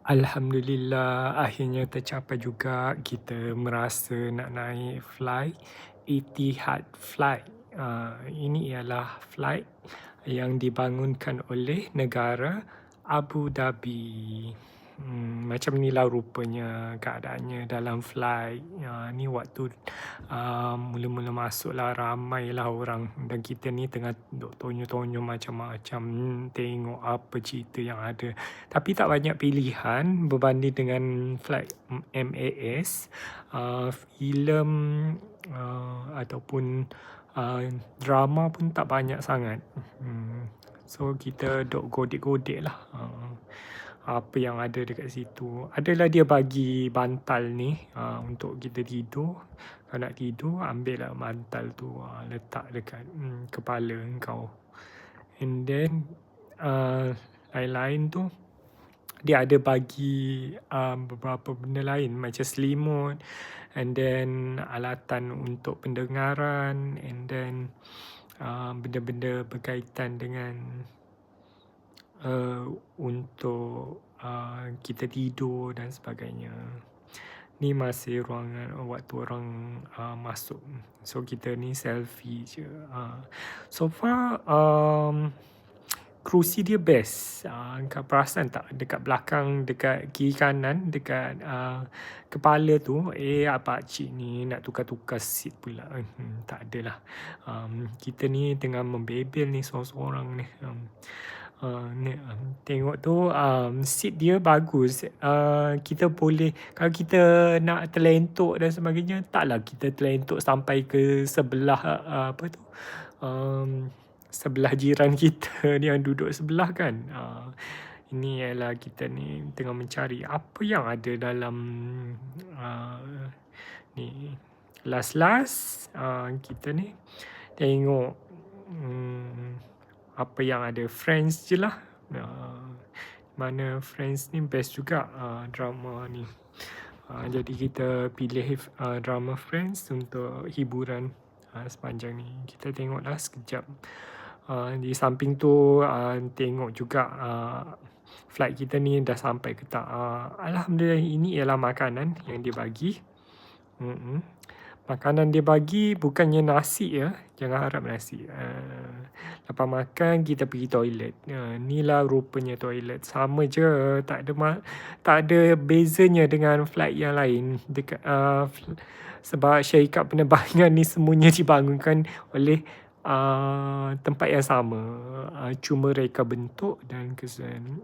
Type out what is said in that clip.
Alhamdulillah, akhirnya tercapai juga kita merasa nak naik flight Etihad Flight. Ini ialah flight yang dibangunkan oleh negara Abu Dhabi. Macam inilah rupanya keadaannya dalam flight. Ni waktu mula-mula masuklah, ramailah orang dan kita ni tengah duk tonyo-tonyo macam-macam, tengok apa cerita yang ada. Tapi tak banyak pilihan berbanding dengan flight MAS. Filem ataupun drama pun tak banyak sangat. So kita duk godek-godek lah apa yang ada dekat situ. Adalah dia bagi bantal ni untuk kita tidur. Kalau nak tidur, ambil lah bantal tu, letak dekat kepala kau. And then lain-lain tu dia ada bagi beberapa benda lain macam selimut, and then alatan untuk pendengaran, and then benda-benda berkaitan dengan untuk kita tidur dan sebagainya. Ni masih ruangan waktu orang masuk. So kita ni selfie je. So far kerusi dia best. Kau perasan tak dekat belakang, dekat kiri kanan, dekat kepala tu, pakcik ni nak tukar-tukar seat pula. Tak adalah. Kita ni tengah membebel ni seorang-seorang ni. Tengok tu seat dia bagus. Kita boleh, kalau kita nak terlentuk dan sebagainya, taklah kita terlentuk sampai ke sebelah sebelah jiran kita yang duduk sebelah kan. Ini ialah kita ni tengah mencari apa yang ada dalam ni. Last kita ni tengok apa yang ada. Friends je lah. Mana Friends ni best juga drama ni. Jadi kita pilih drama Friends untuk hiburan sepanjang ni. Kita tengoklah sekejap. Di samping tu tengok juga flight kita ni dah sampai ke tak. Alhamdulillah, ini ialah makanan yang dia bagi. Makanan dia bagi bukannya nasi ya. Jangan harap nasi. Lepas makan kita pergi toilet. Inilah rupanya toilet. Sama je. Tak ada bezanya dengan flight yang lain. Dekat sebab syarikat penerbangan ni semuanya dibangunkan oleh tempat yang sama. Cuma reka bentuk dan kesan.